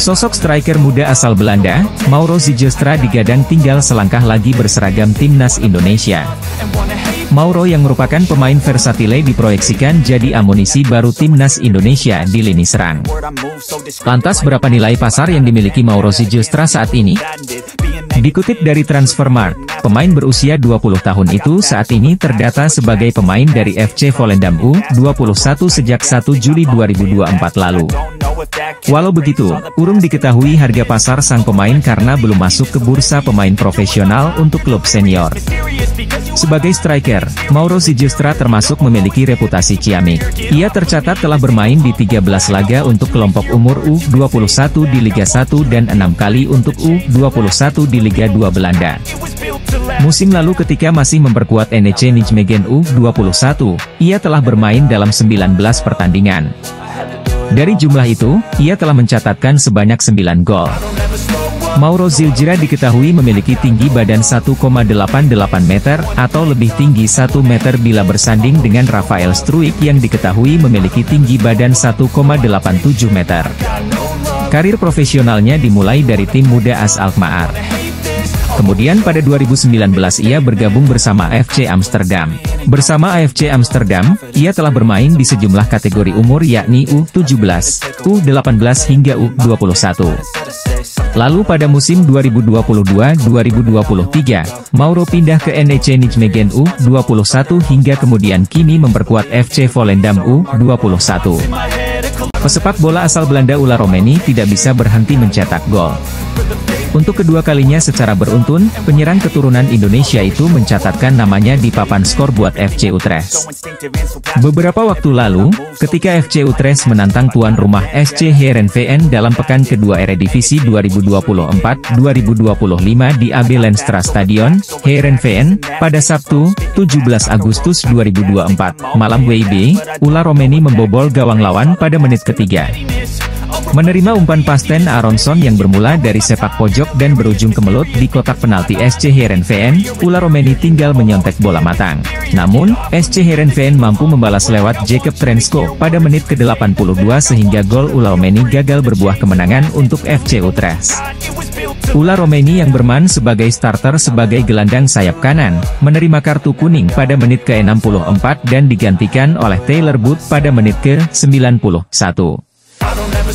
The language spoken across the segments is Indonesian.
Sosok striker muda asal Belanda, Mauro Zijlstra digadang tinggal selangkah lagi berseragam timnas Indonesia. Mauro yang merupakan pemain versatile diproyeksikan jadi amunisi baru timnas Indonesia di lini serang. Lantas berapa nilai pasar yang dimiliki Mauro Zijlstra saat ini? Dikutip dari Transfermarkt, pemain berusia 20 tahun itu saat ini terdata sebagai pemain dari FC Volendam U21 sejak 1 Juli 2024 lalu. Walau begitu, urung diketahui harga pasar sang pemain karena belum masuk ke bursa pemain profesional untuk klub senior. Sebagai striker, Mauro Zijlstra termasuk memiliki reputasi ciamik. Ia tercatat telah bermain di 13 laga untuk kelompok umur U21 di Liga 1 dan 6 kali untuk U21 di Liga 2 Belanda. Musim lalu ketika masih memperkuat NEC Nijmegen U21, ia telah bermain dalam 19 pertandingan. Dari jumlah itu, ia telah mencatatkan sebanyak 9 gol. Mauro Zijlstra diketahui memiliki tinggi badan 1,88 meter atau lebih tinggi 1 meter bila bersanding dengan Rafael Struijk yang diketahui memiliki tinggi badan 1,87 meter. Karir profesionalnya dimulai dari tim muda AS Alkmaar. Kemudian pada 2019 ia bergabung bersama FC Amsterdam. Bersama AFC Amsterdam, ia telah bermain di sejumlah kategori umur yakni U17, U18 hingga U21. Lalu pada musim 2022-2023, Mauro pindah ke NEC Nijmegen U21 hingga kemudian kini memperkuat FC Volendam U21. Pesepak bola asal Belanda Ular Romeni tidak bisa berhenti mencetak gol. Untuk kedua kalinya secara beruntun, penyerang keturunan Indonesia itu mencatatkan namanya di papan skor buat FC Utrecht. Beberapa waktu lalu, ketika FC Utrecht menantang tuan rumah SC Heerenveen dalam pekan kedua Eredivisie 2024-2025 di AB Lenstra Stadion, Heerenveen, pada Sabtu, 17 Agustus 2024, malam WIB, Ular Romeni membobol gawang lawan pada menit ketiga. Menerima umpan pasten Aronson yang bermula dari sepak pojok dan berujung kemelut di kotak penalti SC Heerenveen, Ular Romeni tinggal menyontek bola matang. Namun, SC Heerenveen mampu membalas lewat Jacob Trensko pada menit ke-82 sehingga gol Ular Romeni gagal berbuah kemenangan untuk FC Utrecht. Ular Romeni yang bermain sebagai starter sebagai gelandang sayap kanan, menerima kartu kuning pada menit ke-64 dan digantikan oleh Taylor Booth pada menit ke-91.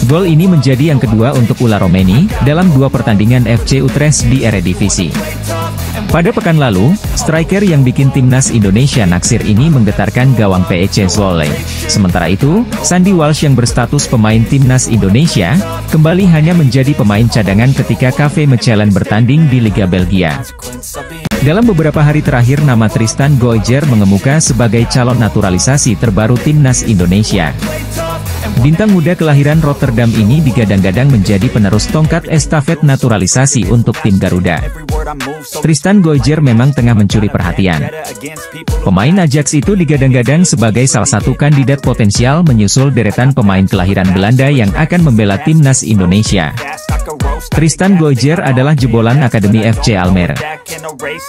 Gol ini menjadi yang kedua untuk Ular Romeni, dalam 2 pertandingan FC Utrecht di Eredivisie. Pada pekan lalu, striker yang bikin timnas Indonesia naksir ini menggetarkan gawang PEC Zwolle. Sementara itu, Sandy Walsh yang berstatus pemain timnas Indonesia, kembali hanya menjadi pemain cadangan ketika KV Mechelen bertanding di Liga Belgia. Dalam beberapa hari terakhir nama Tristan Goijer mengemuka sebagai calon naturalisasi terbaru timnas Indonesia. Bintang muda kelahiran Rotterdam ini digadang-gadang menjadi penerus tongkat estafet naturalisasi untuk tim Garuda. Tristan Goijer memang tengah mencuri perhatian. Pemain Ajax itu digadang-gadang sebagai salah satu kandidat potensial menyusul deretan pemain kelahiran Belanda yang akan membela timnas Indonesia. Tristan Goijer adalah jebolan Akademi FC Almere.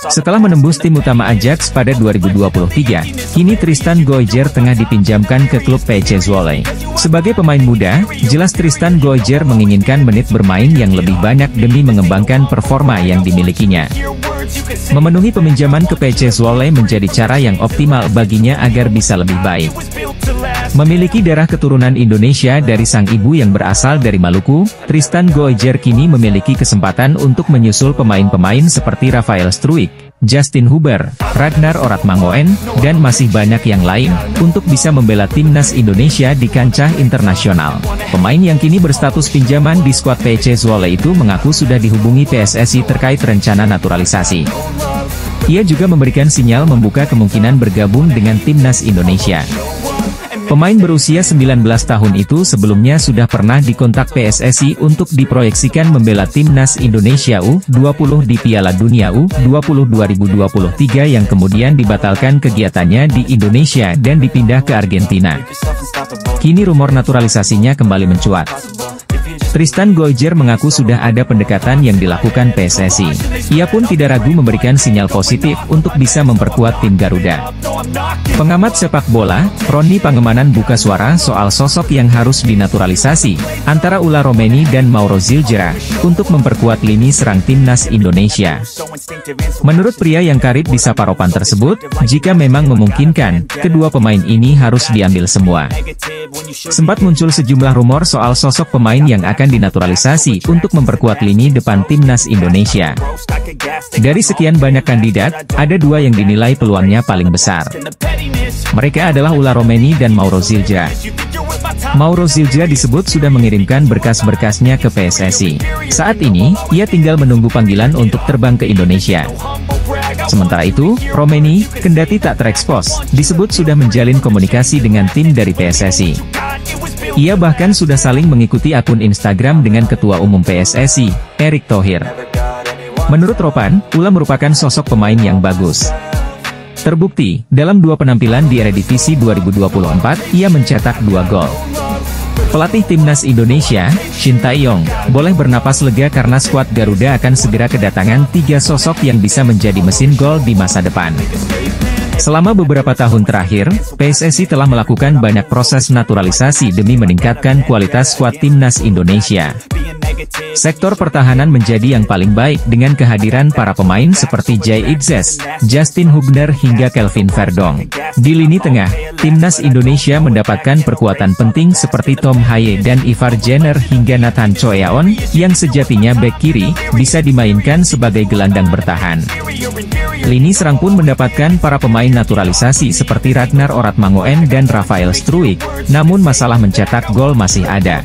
Setelah menembus tim utama Ajax pada 2023, kini Tristan Goijer tengah dipinjamkan ke klub PEC Zwolle. Sebagai pemain muda, jelas Tristan Goijer menginginkan menit bermain yang lebih banyak demi mengembangkan performa yang dimilikinya. Memenuhi peminjaman ke PEC Zwolle menjadi cara yang optimal baginya agar bisa lebih baik. Memiliki darah keturunan Indonesia dari sang ibu yang berasal dari Maluku, Tristan Goijer kini memiliki kesempatan untuk menyusul pemain-pemain seperti Rafael Struijk, Justin Huber, Ragnar Oratmangoen, dan masih banyak yang lain, untuk bisa membela timnas Indonesia di kancah internasional. Pemain yang kini berstatus pinjaman di skuad PEC Zwolle itu mengaku sudah dihubungi PSSI terkait rencana naturalisasi. Ia juga memberikan sinyal membuka kemungkinan bergabung dengan timnas Indonesia. Pemain berusia 19 tahun itu sebelumnya sudah pernah dikontak PSSI untuk diproyeksikan membela timnas Indonesia U20 di Piala Dunia U20 2023 yang kemudian dibatalkan kegiatannya di Indonesia dan dipindah ke Argentina. Kini rumor naturalisasinya kembali mencuat. Tristan Goijer mengaku sudah ada pendekatan yang dilakukan PSSI. Ia pun tidak ragu memberikan sinyal positif untuk bisa memperkuat tim Garuda. Pengamat sepak bola, Roni Pangemanan buka suara soal sosok yang harus dinaturalisasi antara Ula Romeni dan Mauro Zilgera untuk memperkuat lini serang timnas Indonesia. Menurut pria yang karib di Saparopan tersebut, jika memang memungkinkan, kedua pemain ini harus diambil semua. Sempat muncul sejumlah rumor soal sosok pemain yang akan dinaturalisasi untuk memperkuat lini depan timnas Indonesia. Dari sekian banyak kandidat, ada dua yang dinilai peluangnya paling besar. Mereka adalah Ula Romeni dan Mauro Zilgera. Mauro Zilgera disebut sudah mengirimkan berkas-berkasnya ke PSSI. Saat ini, ia tinggal menunggu panggilan untuk terbang ke Indonesia. Sementara itu, Romeni, kendati tak terekspos, disebut sudah menjalin komunikasi dengan tim dari PSSI. Ia bahkan sudah saling mengikuti akun Instagram dengan Ketua Umum PSSI, Erick Thohir. Menurut Ropan, Ula merupakan sosok pemain yang bagus. Terbukti, dalam 2 penampilan di Eredivisie 2024, ia mencetak 2 gol. Pelatih timnas Indonesia, Shin Tae-yong, boleh bernapas lega karena skuad Garuda akan segera kedatangan 3 sosok yang bisa menjadi mesin gol di masa depan. Selama beberapa tahun terakhir, PSSI telah melakukan banyak proses naturalisasi demi meningkatkan kualitas skuad timnas Indonesia. Sektor pertahanan menjadi yang paling baik dengan kehadiran para pemain seperti Jay Itzes, Justin Hubner hingga Kelvin Verdong. Di lini tengah, timnas Indonesia mendapatkan perkuatan penting seperti Tom Haye dan Ivar Jenner hingga Nathan Choeaon, yang sejatinya bek kiri, bisa dimainkan sebagai gelandang bertahan. Lini serang pun mendapatkan para pemain naturalisasi seperti Ragnar Oratmangoen dan Rafael Struijk, namun masalah mencetak gol masih ada.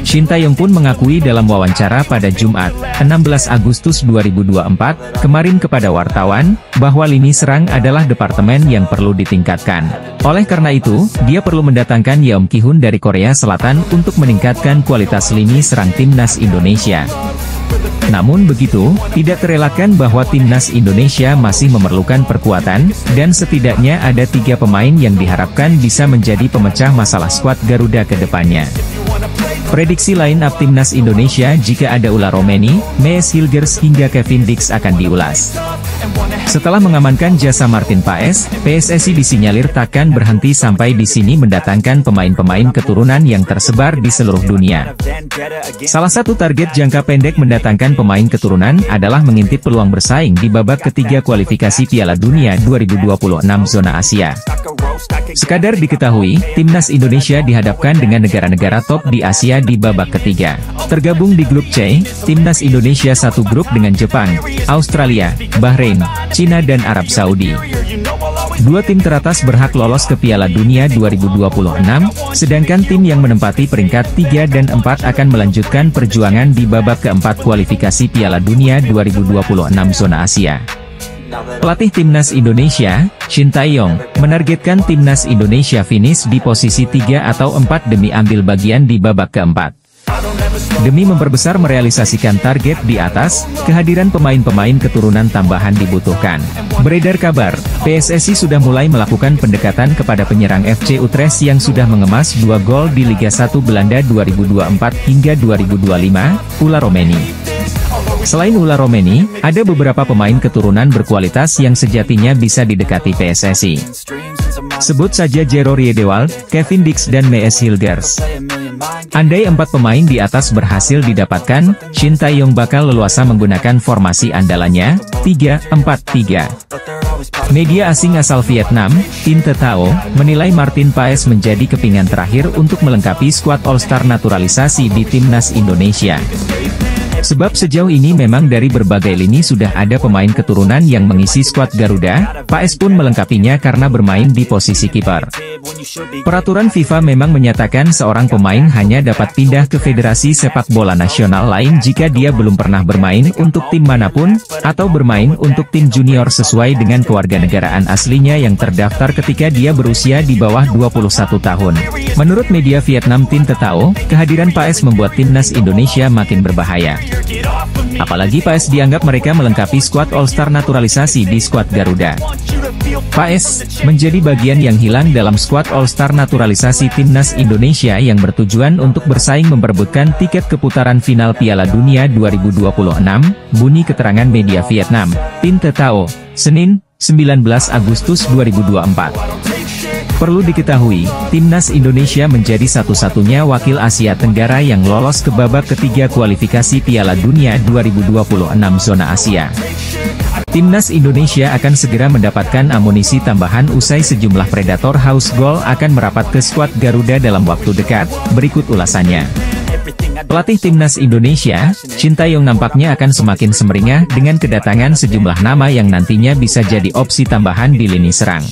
Shin Tae-yong pun mengakui dalam wawancara pada Jumat, 16 Agustus 2024, kemarin kepada wartawan, bahwa lini serang adalah departemen yang perlu ditingkatkan. Oleh karena itu, dia perlu mendatangkan Yeom Ki-hun dari Korea Selatan untuk meningkatkan kualitas lini serang timnas Indonesia. Namun begitu, tidak terelakkan bahwa timnas Indonesia masih memerlukan perkuatan, dan setidaknya ada 3 pemain yang diharapkan bisa menjadi pemecah masalah skuad Garuda ke depannya. Prediksi line-up timnas Indonesia jika ada Ula Romeni, Mees Hilgers hingga Kevin Dix akan diulas. Setelah mengamankan jasa Martin Paes, PSSI disinyalir takkan berhenti sampai di sini mendatangkan pemain-pemain keturunan yang tersebar di seluruh dunia. Salah satu target jangka pendek mendatangkan pemain keturunan adalah mengintip peluang bersaing di babak ketiga kualifikasi Piala Dunia 2026 zona Asia. Sekadar diketahui, timnas Indonesia dihadapkan dengan negara-negara top di Asia di babak ketiga. Tergabung di grup C, timnas Indonesia satu grup dengan Jepang, Australia, Bahrain, Cina dan Arab Saudi. 2 tim teratas berhak lolos ke Piala Dunia 2026, sedangkan tim yang menempati peringkat 3 dan 4 akan melanjutkan perjuangan di babak keempat kualifikasi Piala Dunia 2026 zona Asia. Pelatih timnas Indonesia, Shin Tae-yong, menargetkan timnas Indonesia finish di posisi 3 atau 4 demi ambil bagian di babak keempat. Demi memperbesar merealisasikan target di atas, kehadiran pemain-pemain keturunan tambahan dibutuhkan. Beredar kabar, PSSI sudah mulai melakukan pendekatan kepada penyerang FC Utrecht yang sudah mengemas 2 gol di Liga 1 Belanda 2024 hingga 2025, Ula Romeni. Selain Ula Romeni, ada beberapa pemain keturunan berkualitas yang sejatinya bisa didekati PSSI. Sebut saja Jero Riedewald, Kevin Dix dan Mees Hilgers. Andai 4 pemain di atas berhasil didapatkan, Shin Tae-yong bakal leluasa menggunakan formasi andalannya, 3-4-3. Media asing asal Vietnam, Tin Te Tao, menilai Martin Paes menjadi kepingan terakhir untuk melengkapi skuad All-Star naturalisasi di timnas Indonesia. Sebab sejauh ini memang dari berbagai lini sudah ada pemain keturunan yang mengisi skuad Garuda, Paes pun melengkapinya karena bermain di posisi kiper. Peraturan FIFA memang menyatakan seorang pemain hanya dapat pindah ke federasi sepak bola nasional lain jika dia belum pernah bermain untuk tim manapun, atau bermain untuk tim junior sesuai dengan kewarganegaraan aslinya yang terdaftar ketika dia berusia di bawah 21 tahun. Menurut media Vietnam Tin Te Tao, kehadiran Paes membuat timnas Indonesia makin berbahaya. Apalagi Paes dianggap mereka melengkapi skuad All-Star naturalisasi di skuad Garuda. Paes menjadi bagian yang hilang dalam skuad All-Star naturalisasi Timnas Indonesia yang bertujuan untuk bersaing memperebutkan tiket keputaran final Piala Dunia 2026, bunyi keterangan media Vietnam, Tin Tao, Senin, 19 Agustus 2024. Perlu diketahui, Timnas Indonesia menjadi satu-satunya wakil Asia Tenggara yang lolos ke babak ketiga kualifikasi Piala Dunia 2026 zona Asia. Timnas Indonesia akan segera mendapatkan amunisi tambahan usai sejumlah predator house goal akan merapat ke skuad Garuda dalam waktu dekat, berikut ulasannya. Pelatih Timnas Indonesia, Shin Tae-yong nampaknya akan semakin semeringah dengan kedatangan sejumlah nama yang nantinya bisa jadi opsi tambahan di lini serang.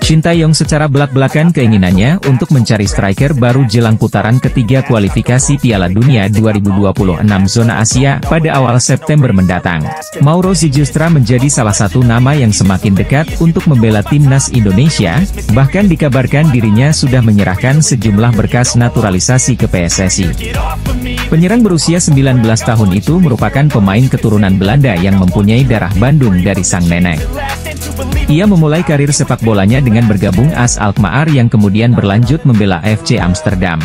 Shin Tae-yong secara belak-belakan keinginannya untuk mencari striker baru jelang putaran ketiga kualifikasi Piala Dunia 2026 zona Asia pada awal September mendatang. Mauro Zylstra menjadi salah satu nama yang semakin dekat untuk membela Timnas Indonesia, bahkan dikabarkan dirinya sudah menyerahkan sejumlah berkas naturalisasi ke PSSI. Penyerang berusia 19 tahun itu merupakan pemain keturunan Belanda yang mempunyai darah Bandung dari sang nenek. Ia memulai karir sepak bolanya dengan bergabung AS Alkmaar yang kemudian berlanjut membela FC Amsterdam.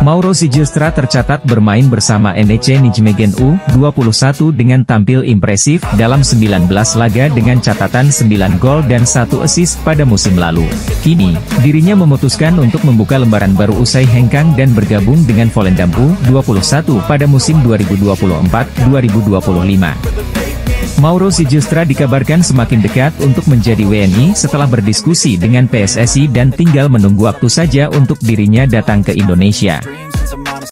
Mauro Zylstra tercatat bermain bersama NEC Nijmegen U21 dengan tampil impresif dalam 19 laga dengan catatan 9 gol dan 1 assist pada musim lalu. Kini, dirinya memutuskan untuk membuka lembaran baru usai hengkang dan bergabung dengan Volendam U21 pada musim 2024-2025. Mauro Zylstra dikabarkan semakin dekat untuk menjadi WNI setelah berdiskusi dengan PSSI dan tinggal menunggu waktu saja untuk dirinya datang ke Indonesia.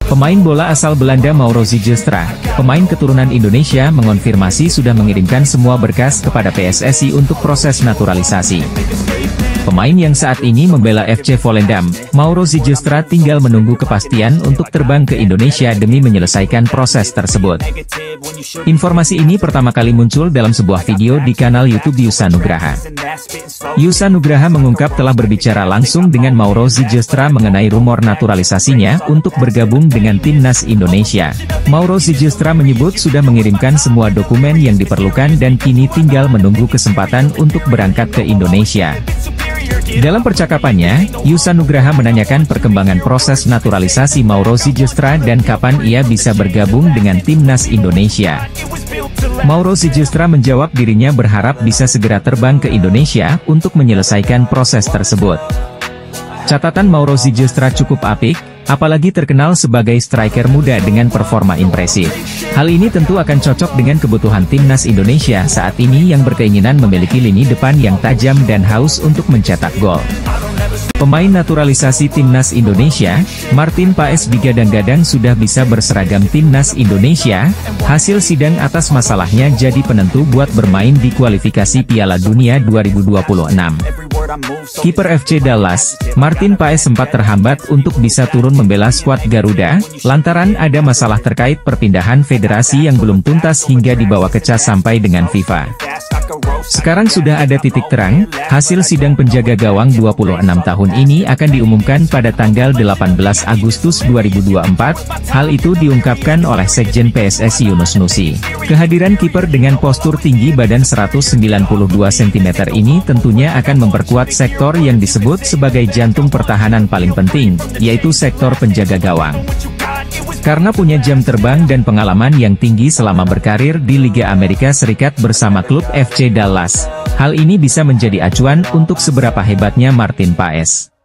Pemain bola asal Belanda Mauro Zylstra, pemain keturunan Indonesia mengonfirmasi sudah mengirimkan semua berkas kepada PSSI untuk proses naturalisasi. Pemain yang saat ini membela FC Volendam, Mauro Zylstra tinggal menunggu kepastian untuk terbang ke Indonesia demi menyelesaikan proses tersebut. Informasi ini pertama kali muncul dalam sebuah video di kanal YouTube Yusa Nugraha. Yusa Nugraha mengungkap telah berbicara langsung dengan Mauro Zylstra mengenai rumor naturalisasinya untuk bergabung dengan Timnas Indonesia. Mauro Zylstra menyebut sudah mengirimkan semua dokumen yang diperlukan dan kini tinggal menunggu kesempatan untuk berangkat ke Indonesia. Dalam percakapannya, Yusa Nugraha menanyakan perkembangan proses naturalisasi Mauro Zylstra dan kapan ia bisa bergabung dengan Timnas Indonesia. Mauro Zylstra menjawab dirinya berharap bisa segera terbang ke Indonesia untuk menyelesaikan proses tersebut. Catatan Mauro Zylstra cukup apik, apalagi terkenal sebagai striker muda dengan performa impresif. Hal ini tentu akan cocok dengan kebutuhan Timnas Indonesia saat ini yang berkeinginan memiliki lini depan yang tajam dan haus untuk mencetak gol. Pemain naturalisasi Timnas Indonesia, Martin Paes digadang-gadang sudah bisa berseragam Timnas Indonesia. Hasil sidang atas masalahnya jadi penentu buat bermain di kualifikasi Piala Dunia 2026. Kiper FC Dallas, Martin Paes sempat terhambat untuk bisa turun membela skuad Garuda, lantaran ada masalah terkait perpindahan federasi yang belum tuntas hingga dibawa ke CAS sampai dengan FIFA. Sekarang sudah ada titik terang, hasil sidang penjaga gawang 26 tahun ini akan diumumkan pada tanggal 18 Agustus 2024, hal itu diungkapkan oleh Sekjen PSSI Yunus Nusi. Kehadiran kiper dengan postur tinggi badan 192 cm ini tentunya akan memperkuat sektor yang disebut sebagai jantung pertahanan paling penting, yaitu sektor penjaga gawang. Karena punya jam terbang dan pengalaman yang tinggi selama berkarir di Liga Amerika Serikat bersama klub FC Dallas, hal ini bisa menjadi acuan untuk seberapa hebatnya Martin Paes.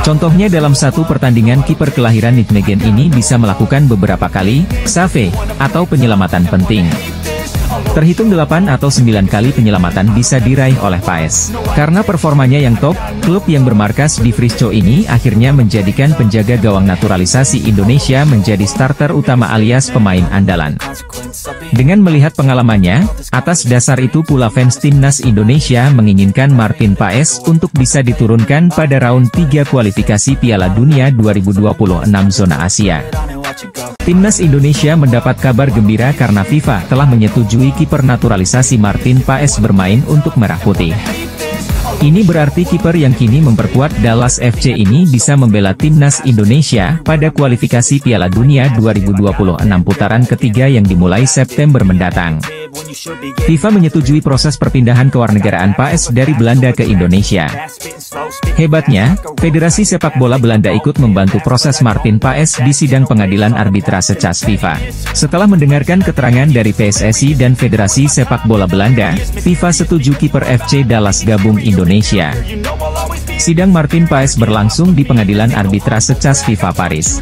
Contohnya dalam satu pertandingan kiper kelahiran Nijmegen ini bisa melakukan beberapa kali save atau penyelamatan penting. Terhitung 8 atau 9 kali penyelamatan bisa diraih oleh Paes. Karena performanya yang top, klub yang bermarkas di Frisco ini akhirnya menjadikan penjaga gawang naturalisasi Indonesia menjadi starter utama alias pemain andalan. Dengan melihat pengalamannya, atas dasar itu pula fans Timnas Indonesia menginginkan Martin Paes untuk bisa diturunkan pada round 3 kualifikasi Piala Dunia 2026 zona Asia. Timnas Indonesia mendapat kabar gembira karena FIFA telah menyetujui kiper naturalisasi Martin Paes bermain untuk Merah Putih. Ini berarti kiper yang kini memperkuat Dallas FC ini bisa membela Timnas Indonesia pada kualifikasi Piala Dunia 2026 putaran ketiga yang dimulai September mendatang. FIFA menyetujui proses perpindahan kewarganegaraan PAS dari Belanda ke Indonesia. Hebatnya, Federasi Sepak Bola Belanda ikut membantu proses Martin Paes di sidang pengadilan arbitrase CAS FIFA. Setelah mendengarkan keterangan dari PSSI dan Federasi Sepak Bola Belanda, FIFA setuju kiper FC Dallas gabung Indonesia. Sidang Martin Paes berlangsung di pengadilan arbitrase CAS FIFA Paris.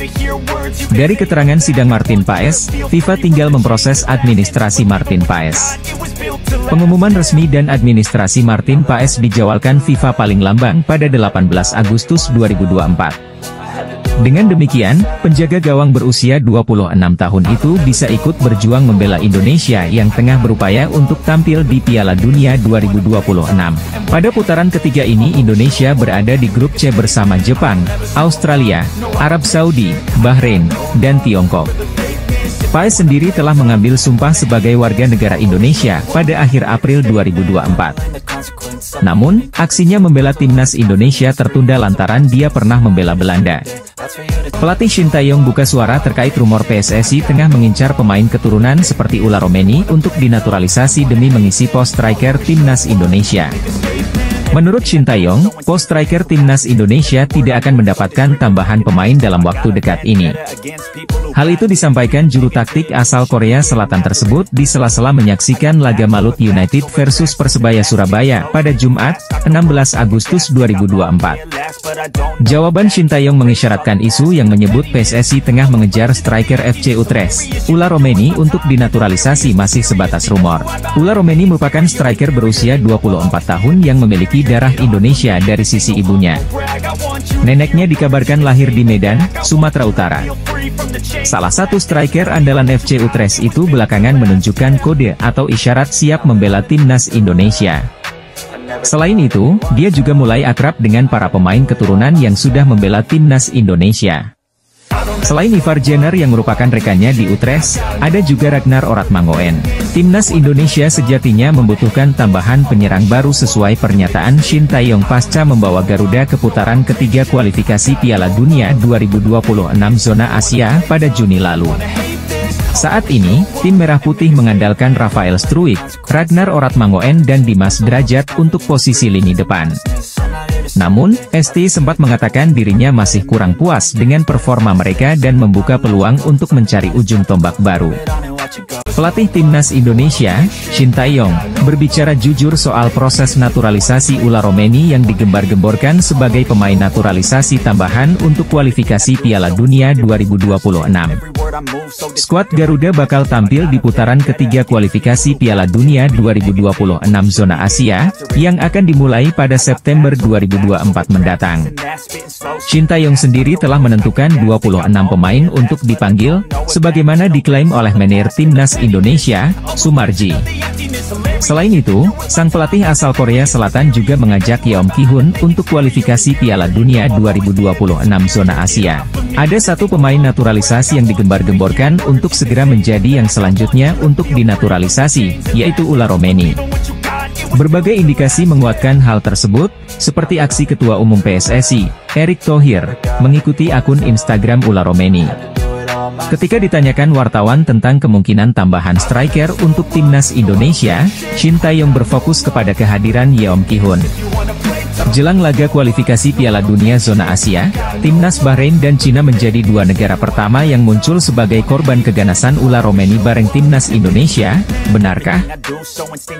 Dari keterangan sidang Martin Paes, FIFA tinggal memproses administrasi Martin Paes. Pengumuman resmi dan administrasi Martin Paes dijadwalkan FIFA paling lamban pada 18 Agustus 2024. Dengan demikian, penjaga gawang berusia 26 tahun itu bisa ikut berjuang membela Indonesia yang tengah berupaya untuk tampil di Piala Dunia 2026. Pada putaran ketiga ini Indonesia berada di grup C bersama Jepang, Australia, Arab Saudi, Bahrain, dan Tiongkok. Paes sendiri telah mengambil sumpah sebagai warga negara Indonesia pada akhir April 2024. Namun, aksinya membela timnas Indonesia tertunda lantaran dia pernah membela Belanda. Pelatih Shin Tae-yong buka suara terkait rumor PSSI tengah mengincar pemain keturunan seperti Ula Romeni untuk dinaturalisasi demi mengisi pos striker timnas Indonesia. Menurut Shin Tae-yong, pos striker timnas Indonesia tidak akan mendapatkan tambahan pemain dalam waktu dekat ini. Hal itu disampaikan juru taktik asal Korea Selatan tersebut di sela-sela menyaksikan laga Malut United versus Persebaya Surabaya pada Jumat, 16 Agustus 2024. Jawaban Shin Tae-yong mengisyaratkan isu yang menyebut PSSI tengah mengejar striker FC Utrecht, Ula Romeni untuk dinaturalisasi masih sebatas rumor. Ula Romeni merupakan striker berusia 24 tahun yang memiliki darah Indonesia dari sisi ibunya. Neneknya dikabarkan lahir di Medan, Sumatera Utara. Salah satu striker andalan FC Utrecht itu belakangan menunjukkan kode atau isyarat siap membela timnas Indonesia. Selain itu, dia juga mulai akrab dengan para pemain keturunan yang sudah membela timnas Indonesia. Selain Ivar Jenner yang merupakan rekannya di Utrecht, ada juga Ragnar Oratmangoen. Timnas Indonesia sejatinya membutuhkan tambahan penyerang baru sesuai pernyataan Shin Tae-yong pasca membawa Garuda ke putaran ketiga kualifikasi Piala Dunia 2026 zona Asia pada Juni lalu. Saat ini, tim Merah Putih mengandalkan Rafael Struijk, Ragnar Oratmangoen dan Dimas Derajat untuk posisi lini depan. Namun, ST sempat mengatakan dirinya masih kurang puas dengan performa mereka dan membuka peluang untuk mencari ujung tombak baru. Pelatih timnas Indonesia, Shin Tae-yong, berbicara jujur soal proses naturalisasi Ula Romeni yang digembar-gemborkan sebagai pemain naturalisasi tambahan untuk kualifikasi Piala Dunia 2026. Skuad Garuda bakal tampil di putaran ketiga kualifikasi Piala Dunia 2026 zona Asia, yang akan dimulai pada September 2024 mendatang. Shin Tae-yong sendiri telah menentukan 26 pemain untuk dipanggil, sebagaimana diklaim oleh manajer timnas Indonesia, Sumarji. Selain itu, sang pelatih asal Korea Selatan juga mengajak Yeom Ki-hun untuk kualifikasi Piala Dunia 2026 zona Asia. Ada satu pemain naturalisasi yang digembar-gemborkan untuk segera menjadi yang selanjutnya untuk dinaturalisasi, yaitu Ula Romeni. Berbagai indikasi menguatkan hal tersebut, seperti aksi Ketua Umum PSSI, Erick Thohir, mengikuti akun Instagram Ula Romeni. Ketika ditanyakan wartawan tentang kemungkinan tambahan striker untuk timnas Indonesia, Shin Tae-yong berfokus kepada kehadiran Yeom Ki-hun. Jelang laga kualifikasi Piala Dunia zona Asia, timnas Bahrain dan Cina menjadi dua negara pertama yang muncul sebagai korban keganasan Ula Romeni bareng timnas Indonesia, benarkah?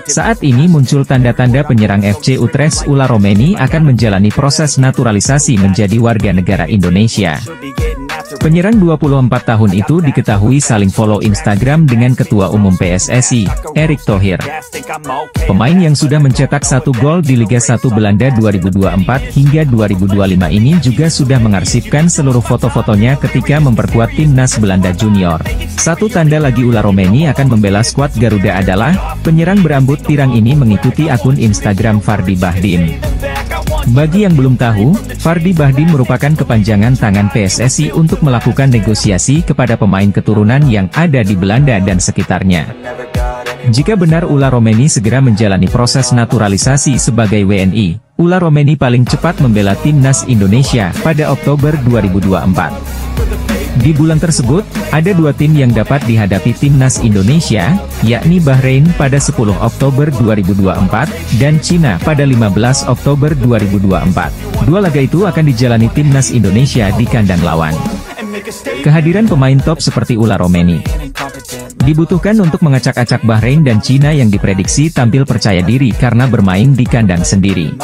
Saat ini muncul tanda-tanda penyerang FC Utrecht Ula Romeni akan menjalani proses naturalisasi menjadi warga negara Indonesia. Penyerang 24 tahun itu diketahui saling follow Instagram dengan Ketua Umum PSSI, Erick Thohir. Pemain yang sudah mencetak 1 gol di Liga 1 Belanda 2024 hingga 2025 ini juga sudah mengarsipkan seluruh foto-fotonya ketika memperkuat timnas Belanda Junior. Satu tanda lagi Ula Romeni akan membela skuad Garuda adalah, penyerang berambut pirang ini mengikuti akun Instagram Fardi Bahdim. Bagi yang belum tahu, Fardi Bahdim merupakan kepanjangan tangan PSSI untuk melakukan negosiasi kepada pemain keturunan yang ada di Belanda dan sekitarnya. Jika benar Ula Romeni segera menjalani proses naturalisasi sebagai WNI, Ula Romeni paling cepat membela timnas Indonesia pada Oktober 2024. Di bulan tersebut, ada dua tim yang dapat dihadapi timnas Indonesia, yakni Bahrain pada 10 Oktober 2024, dan Cina pada 15 Oktober 2024. Dua laga itu akan dijalani timnas Indonesia di kandang lawan. Kehadiran pemain top seperti Ula Romeni dibutuhkan untuk mengacak-acak Bahrain dan Cina yang diprediksi tampil percaya diri karena bermain di kandang sendiri.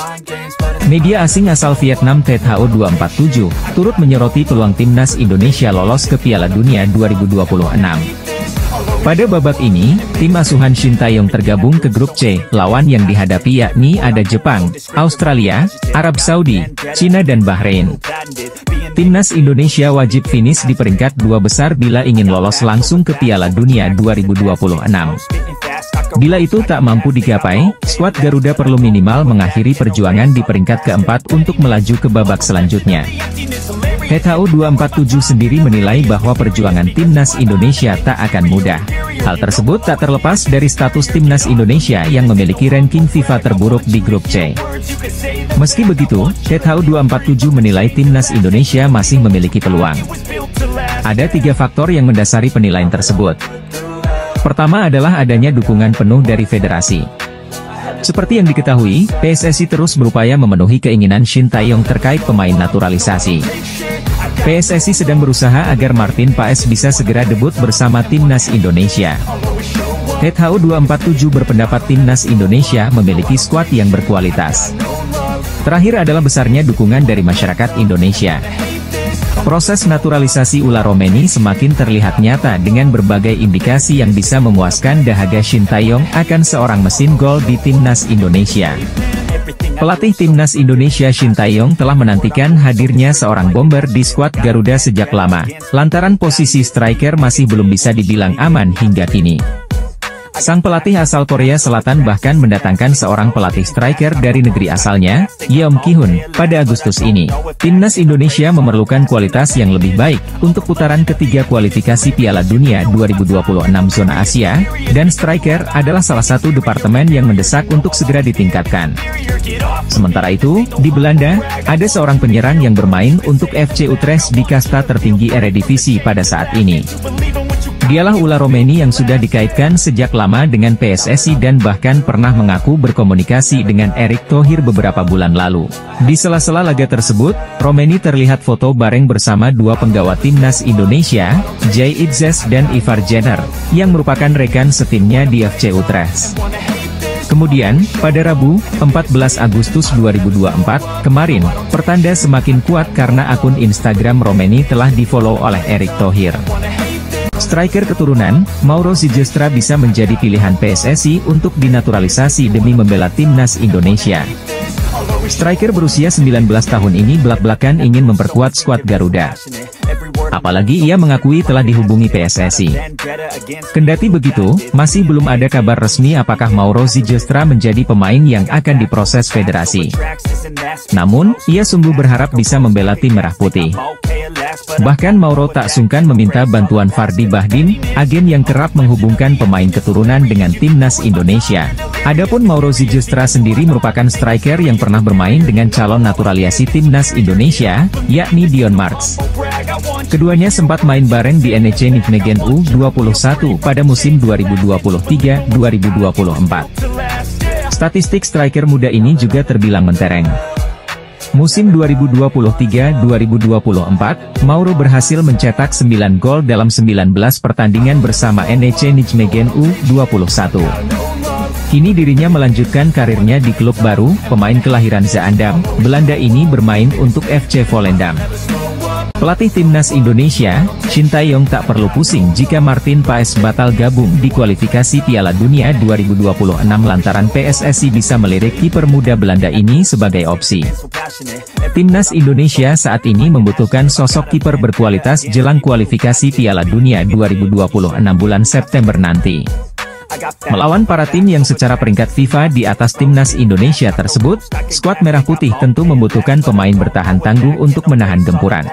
Media asing asal Vietnam THO247 turut menyoroti peluang timnas Indonesia lolos ke Piala Dunia 2026. Pada babak ini, tim asuhan Shin Tae-yong tergabung ke grup C, lawan yang dihadapi yakni ada Jepang, Australia, Arab Saudi, Cina dan Bahrain. Timnas Indonesia wajib finish di peringkat dua besar bila ingin lolos langsung ke Piala Dunia 2026. Bila itu tak mampu digapai, skuad Garuda perlu minimal mengakhiri perjuangan di peringkat keempat untuk melaju ke babak selanjutnya. THO247 sendiri menilai bahwa perjuangan timnas Indonesia tak akan mudah. Hal tersebut tak terlepas dari status timnas Indonesia yang memiliki ranking FIFA terburuk di grup C. Meski begitu, THO247 menilai timnas Indonesia masih memiliki peluang. Ada tiga faktor yang mendasari penilaian tersebut. Pertama adalah adanya dukungan penuh dari federasi. Seperti yang diketahui, PSSI terus berupaya memenuhi keinginan Shin Tae-yong terkait pemain naturalisasi. PSSI sedang berusaha agar Martin Paes bisa segera debut bersama timnas Indonesia. THO247 berpendapat timnas Indonesia memiliki skuad yang berkualitas. Terakhir adalah besarnya dukungan dari masyarakat Indonesia. Proses naturalisasi Ula Romeni semakin terlihat nyata dengan berbagai indikasi yang bisa memuaskan dahaga Shin Tae-yong akan seorang mesin gol di timnas Indonesia. Pelatih timnas Indonesia Shin Tae-yong telah menantikan hadirnya seorang bomber di skuad Garuda sejak lama, lantaran posisi striker masih belum bisa dibilang aman hingga kini. Sang pelatih asal Korea Selatan bahkan mendatangkan seorang pelatih striker dari negeri asalnya, Yeom Ki-hun, pada Agustus ini. Timnas Indonesia memerlukan kualitas yang lebih baik untuk putaran ketiga kualifikasi Piala Dunia 2026 zona Asia, dan striker adalah salah satu departemen yang mendesak untuk segera ditingkatkan. Sementara itu, di Belanda, ada seorang penyerang yang bermain untuk FC Utrecht di kasta tertinggi Eredivisie pada saat ini. Dialah Ula Romeni yang sudah dikaitkan sejak lama dengan PSSI dan bahkan pernah mengaku berkomunikasi dengan Erick Thohir beberapa bulan lalu. Di sela-sela laga tersebut, Romeni terlihat foto bareng bersama dua penggawa timnas Indonesia, Jay Itzes dan Ivar Jenner, yang merupakan rekan setimnya di FC Utrecht. Kemudian, pada Rabu, 14 Agustus 2024, kemarin, pertanda semakin kuat karena akun Instagram Romeni telah di-follow oleh Erick Thohir. Striker keturunan, Mauro Ziegestra bisa menjadi pilihan PSSI untuk dinaturalisasi demi membela timnas Indonesia. Striker berusia 19 tahun ini belak-belakan ingin memperkuat skuad Garuda. Apalagi ia mengakui telah dihubungi PSSI. Kendati begitu, masih belum ada kabar resmi apakah Mauro Ziegestra menjadi pemain yang akan diproses federasi. Namun, ia sungguh berharap bisa membela tim Merah Putih. Bahkan Mauro tak sungkan meminta bantuan Fardi Bahdin, agen yang kerap menghubungkan pemain keturunan dengan timnas Indonesia. Adapun Mauro Ziegestra sendiri merupakan striker yang pernah bermain dengan calon naturalisasi timnas Indonesia, yakni Dion Marks. Keduanya sempat main bareng di NEC Nijmegen U21 pada musim 2023-2024. Statistik striker muda ini juga terbilang mentereng. Musim 2023-2024, Mauro berhasil mencetak 9 gol dalam 19 pertandingan bersama NEC Nijmegen U21. Kini dirinya melanjutkan karirnya di klub baru, pemain kelahiran Zaandam, Belanda ini bermain untuk FC Volendam. Pelatih timnas Indonesia, Shin Tae-yong tak perlu pusing jika Martin Paes batal gabung di kualifikasi Piala Dunia 2026 lantaran PSSI bisa melirik kiper muda Belanda ini sebagai opsi. Timnas Indonesia saat ini membutuhkan sosok kiper berkualitas jelang kualifikasi Piala Dunia 2026 bulan September nanti. Melawan para tim yang secara peringkat FIFA di atas timnas Indonesia tersebut, skuad Merah Putih tentu membutuhkan pemain bertahan tangguh untuk menahan gempuran.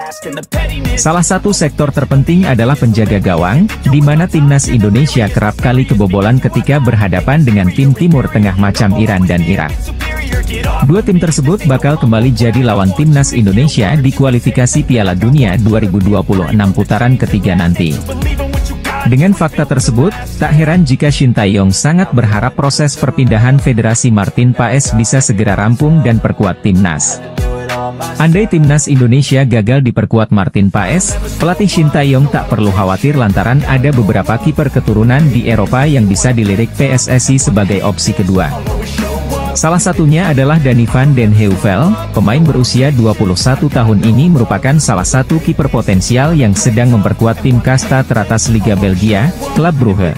Salah satu sektor terpenting adalah penjaga gawang, di mana timnas Indonesia kerap kali kebobolan ketika berhadapan dengan tim Timur Tengah macam Iran dan Irak. Dua tim tersebut bakal kembali jadi lawan timnas Indonesia di kualifikasi Piala Dunia 2026 putaran ketiga nanti. Dengan fakta tersebut, tak heran jika Shin Tae-yong sangat berharap proses perpindahan Federasi Martin Paes bisa segera rampung dan perkuat timnas. Andai timnas Indonesia gagal diperkuat Martin Paes, pelatih Shin Tae-yong tak perlu khawatir lantaran ada beberapa kiper keturunan di Eropa yang bisa dilirik PSSI sebagai opsi kedua. Salah satunya adalah Danny van den Heuvel, pemain berusia 21 tahun ini merupakan salah satu kiper potensial yang sedang memperkuat tim kasta teratas Liga Belgia, Club Brugge.